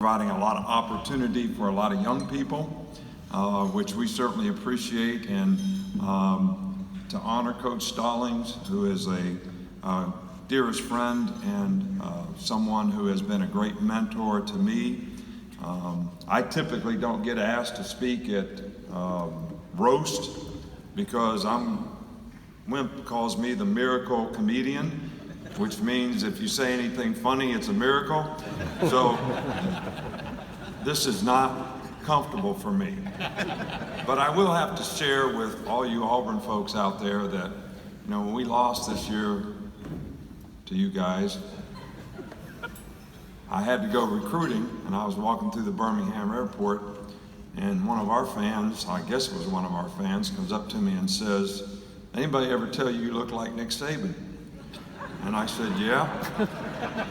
providing a lot of opportunity for a lot of young people, which we certainly appreciate. And to honor Coach Stallings, who is a dearest friend and someone who has been a great mentor to me. I typically don't get asked to speak at roast because Wimp calls me the miracle comedian, which means if you say anything funny, it's a miracle. So this is not comfortable for me. But I will have to share with all you Auburn folks out there that, you know, when we lost this year to you guys, I had to go recruiting, and I was walking through the Birmingham airport, and one of our fans, I guess it was one of our fans, comes up to me and says, "Anybody ever tell you you look like Nick Saban?" And I said, "Yeah."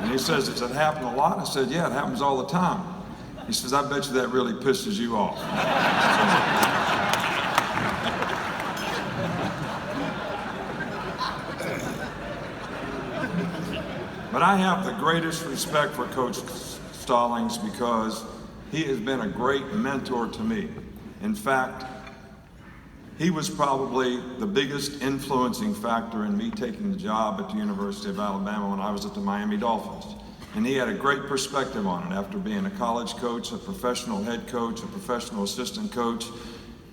And he says, "Does it happen a lot?" I said, "Yeah, it happens all the time." He says, "I bet you that really pisses you off." But I have the greatest respect for Coach Stallings because he has been a great mentor to me. In fact, he was probably the biggest influencing factor in me taking the job at the University of Alabama when I was at the Miami Dolphins. And he had a great perspective on it after being a college coach, a professional head coach, a professional assistant coach,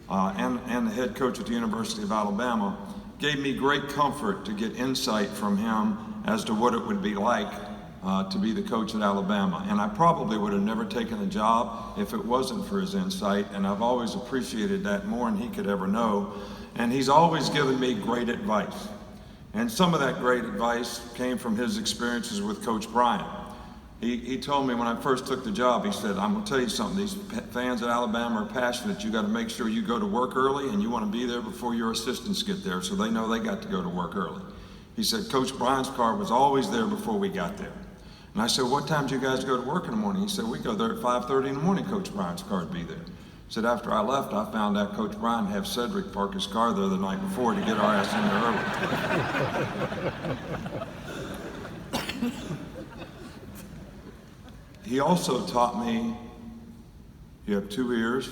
and the head coach at the University of Alabama. Gave me great comfort to get insight from him as to what it would be like to be the coach at Alabama. And I probably would have never taken the job if it wasn't for his insight, and I've always appreciated that more than he could ever know. And he's always given me great advice. And some of that great advice came from his experiences with Coach Bryant. He told me when I first took the job, he said, "I'm gonna tell you something, these fans at Alabama are passionate. You gotta make sure you go to work early and you wanna be there before your assistants get there so they know they got to go to work early." He said, "Coach Bryant's car was always there before we got there." And I said, "What time do you guys go to work in the morning?" He said, "We go there at 5:30 in the morning, Coach Bryant's car would be there." He said, "After I left, I found out Coach Bryant had Cedric park his car there the night before to get our ass in there early." He also taught me you have 2 ears,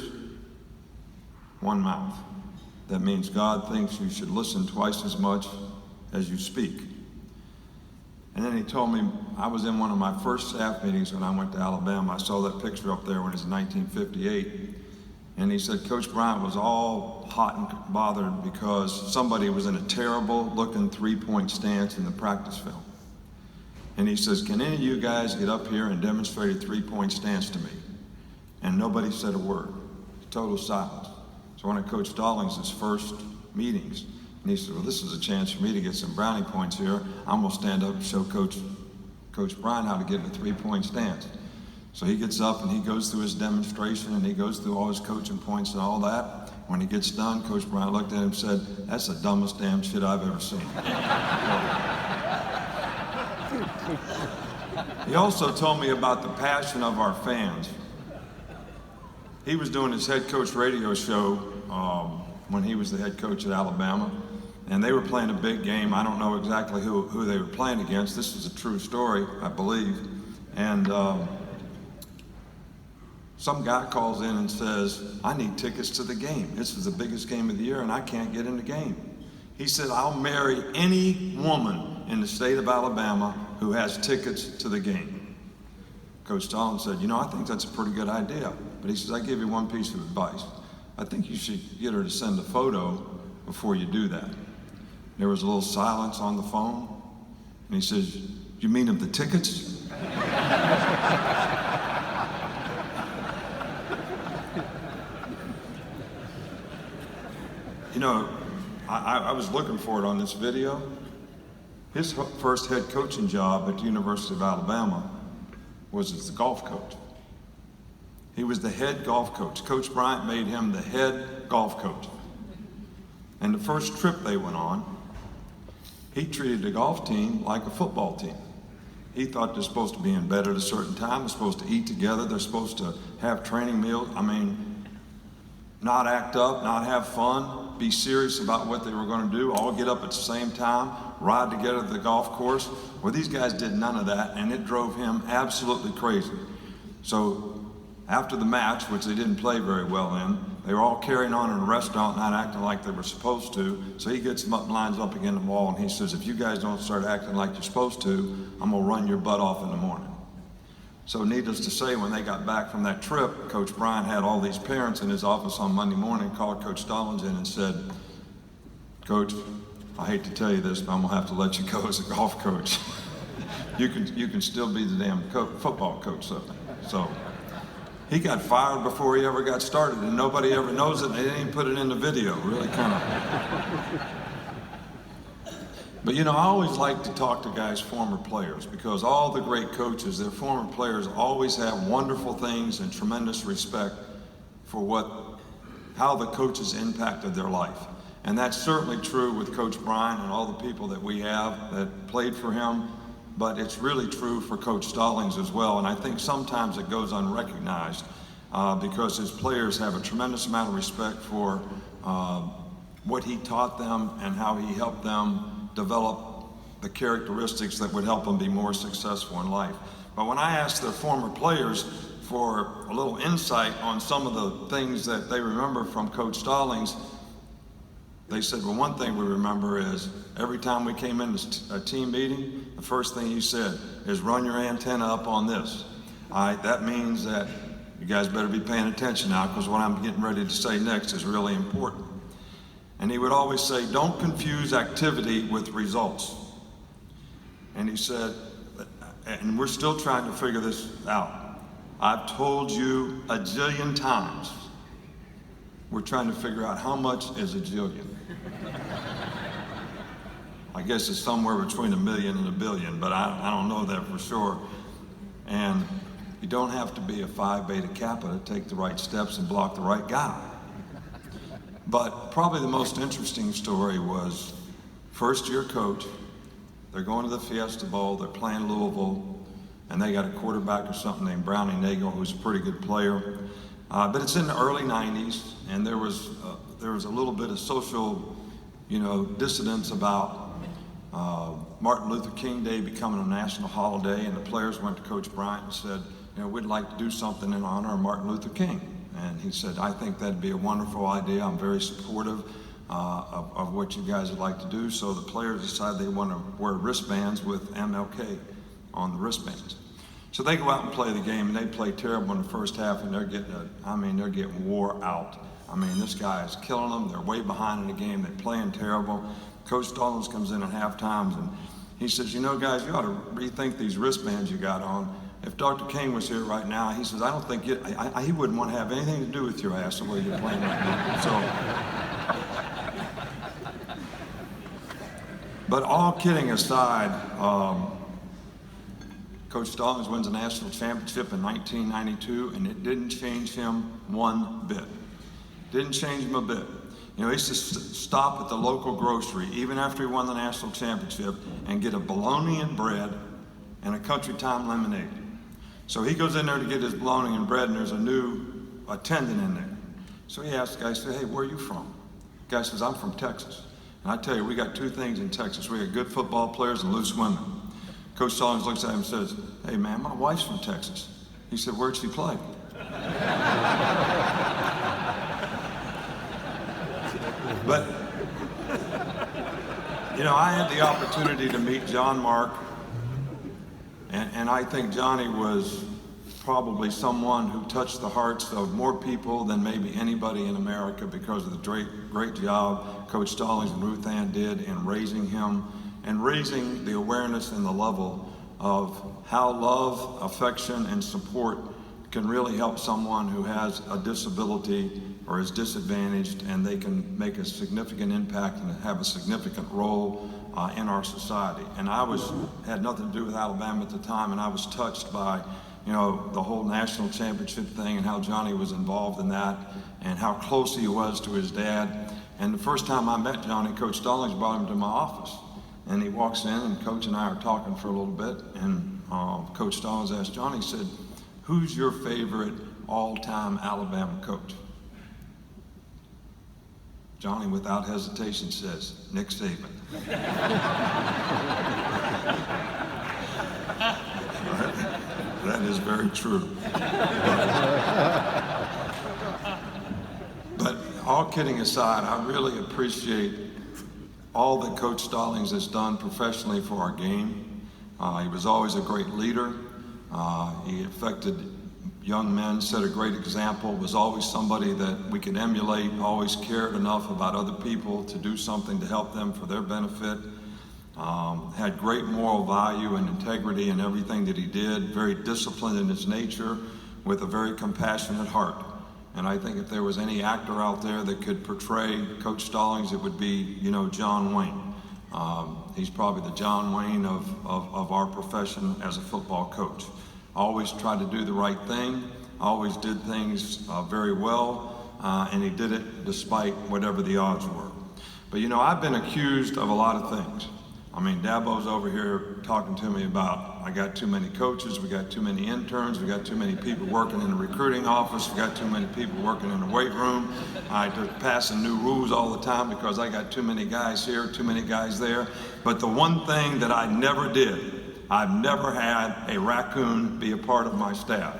1 mouth. That means God thinks you should listen twice as much as you speak. And then he told me, I was in one of my first staff meetings when I went to Alabama. I saw that picture up there when it was 1958. And he said, Coach Bryant was all hot and bothered because somebody was in a terrible looking 3-point stance in the practice film. And he says, "Can any of you guys get up here and demonstrate a 3-point stance to me?" And nobody said a word. Total silence. So one of Coach Stallings' first meetings, and he said, "Well, this is a chance for me to get some brownie points here. I'm gonna stand up and show Coach Bryant how to get in a 3-point stance." So he gets up and he goes through his demonstration and he goes through all his coaching points and all that. When he gets done, Coach Bryant looked at him and said, "That's the dumbest damn shit I've ever seen." He also told me about the passion of our fans. He was doing his head coach radio show when he was the head coach at Alabama, and they were playing a big game. I don't know exactly who they were playing against. This is a true story, I believe. And some guy calls in and says, "I need tickets to the game. This is the biggest game of the year, and I can't get in the game." He said, "I'll marry any woman in the state of Alabama who has tickets to the game." Coach Stallings said, "I think that's a pretty good idea." But he says, "I give you one piece of advice. I think you should get her to send a photo before you do that." There was a little silence on the phone. And he says, "You mean of the tickets?" I was looking for it on this video. His first head coaching job at the University of Alabama was as the golf coach. He was the head golf coach. Coach Bryant made him the head golf coach. And the first trip they went on, he treated the golf team like a football team. He thought they're supposed to be in bed at a certain time, they're supposed to eat together, they're supposed to have training meals. Not act up, not have fun, be serious about what they were going to do, all get up at the same time, ride together to the golf course. Well, these guys did none of that, and it drove him absolutely crazy. So after the match, which they didn't play very well in, they were all carrying on in a restaurant, not acting like they were supposed to. So he gets them up and lines up against the wall, and he says, if you guys don't start acting like you're supposed to, I'm gonna run your butt off in the morning. So needless to say, when they got back from that trip, Coach Bryant had all these parents in his office on Monday morning, called Coach Stallings in and said, Coach, I hate to tell you this, but I'm gonna have to let you go as a golf coach. you can still be the damn football coach, so. He got fired before he ever got started, and nobody ever knows it, and they didn't even put it in the video, really kind of. But you know, I always like to talk to guys, former players, because all the great coaches, their former players always have wonderful things and tremendous respect for how the coaches impacted their life. And that's certainly true with Coach Bryant and all the people that we have that played for him. But it's really true for Coach Stallings as well, and I think sometimes it goes unrecognized because his players have a tremendous amount of respect for what he taught them and how he helped them develop the characteristics that would help them be more successful in life. But when I asked their former players for a little insight on some of the things that they remember from Coach Stallings, they said, well, one thing we remember is every time we came into a team meeting, the first thing he said is run your antenna up on this. All right, that means that you guys better be paying attention now, because what I'm getting ready to say next is really important. And he would always say, don't confuse activity with results. And he said, and we're still trying to figure this out. I've told you a jillion times, we're trying to figure out how much is a jillion. I guess it's somewhere between 1 million and 1 billion, but I don't know that for sure. And you don't have to be a Phi Beta Kappa to take the right steps and block the right guy. But probably the most interesting story was first-year coach. They're going to the Fiesta Bowl, they're playing Louisville, and they got a quarterback or something named Brownie Nagel, who's a pretty good player. But it's in the early 90s, and there was a little bit of social, dissidence about Martin Luther King Day becoming a national holiday, and the players went to Coach Bryant and said, we'd like to do something in honor of Martin Luther King. And he said, I think that'd be a wonderful idea. I'm very supportive of what you guys would like to do. So the players decided they want to wear wristbands with MLK on the wristbands. So they go out and play the game, and they play terrible in the first half, and they're getting wore out. I mean, this guy is killing them. They're way behind in the game. They're playing terrible. Coach Stallings comes in at halftime, and he says, guys, you ought to rethink these wristbands you got on. If Dr. King was here right now, he says, I don't think he wouldn't want to have anything to do with your ass the way you're playing right now. But all kidding aside, Coach Stallings wins a national championship in 1992, and it didn't change him one bit. Didn't change him a bit. He used to stop at the local grocery, even after he won the national championship, and get a bologna and bread and a Country Time lemonade. So he goes in there to get his bologna and bread, and there's a new attendant in there. So he asks the guy, hey, where are you from? The guy says, I'm from Texas. And I tell you, we got two things in Texas. We got good football players and loose women. Coach Stallings looks at him and says, hey man, my wife's from Texas. He said, where'd she play? But, I had the opportunity to meet John Mark, and I think Johnny was probably someone who touched the hearts of more people than maybe anybody in America because of the great job Coach Stallings and Ruth Ann did in raising him and raising the awareness and the level of how love, affection, and support can really help someone who has a disability or is disadvantaged, and they can make a significant impact and have a significant role in our society. And I had nothing to do with Alabama at the time, and I was touched by the whole national championship thing and how Johnny was involved in that and how close he was to his dad. And the first time I met Johnny, Coach Stallings brought him to my office. And he walks in, and Coach and I are talking for a little bit, and Coach Stallings asked Johnny, he said, who's your favorite all-time Alabama coach? Johnny, without hesitation, says, Nick Saban. That is very true. But all kidding aside, I really appreciate all that Coach Stallings has done professionally for our game. He was always a great leader. He affected young men, set a great example, was always somebody that we could emulate, always cared enough about other people to do something to help them for their benefit. Had great moral value and integrity in everything that he did, very disciplined in his nature, with a very compassionate heart. And I think if there was any actor out there that could portray Coach Stallings, it would be, John Wayne. He's probably the John Wayne of our profession as a football coach. Always tried to do the right thing, always did things very well, and he did it despite whatever the odds were. But I've been accused of a lot of things. I mean, Dabo's over here talking to me about, I got too many coaches, we got too many interns, we got too many people working in the recruiting office, we got too many people working in the weight room. They're passing new rules all the time because I got too many guys here, too many guys there. But the one thing that I never did, I've never had a raccoon be a part of my staff.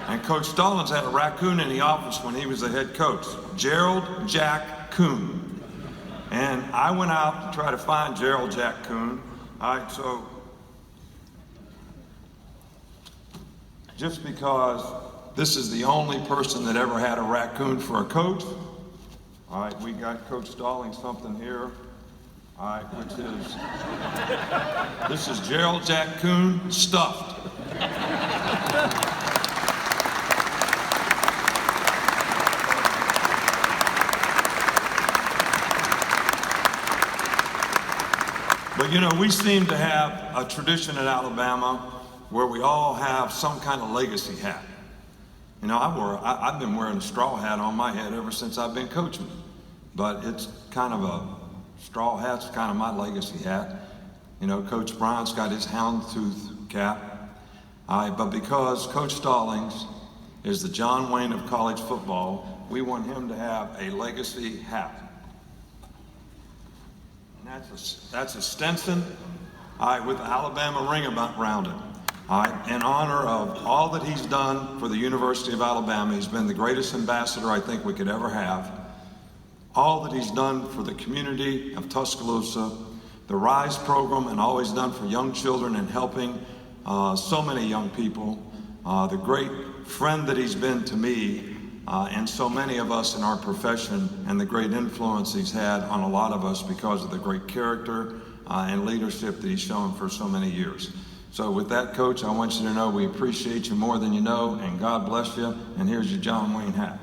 And Coach Stallings had a raccoon in the office when he was the head coach, Gerald Jack Coon. And I went out to try to find Gerald Jack Coon. So just because this is the only person that ever had a raccoon for a coach, all right, we got Coach Stallings something here, all right, which is, this is Gerald Jack Coon stuffed. But we seem to have a tradition at Alabama where we all have some kind of legacy hat. I've been wearing a straw hat on my head ever since I've been coaching. But it's kind of a straw hat's kind of my legacy hat. Coach Bryant's got his houndstooth cap. But because Coach Stallings is the John Wayne of college football, we want him to have a legacy hat. That's a Stetson, with the Alabama ring around it. In honor of all that he's done for the University of Alabama. He's been the greatest ambassador I think we could ever have. All that he's done for the community of Tuscaloosa, the RISE program, and all he's done for young children and helping so many young people. The great friend that he's been to me and so many of us in our profession, and the great influence he's had on a lot of us because of the great character and leadership that he's shown for so many years. So with that, Coach, I want you to know we appreciate you more than you know, and God bless you, and here's your John Wayne hat.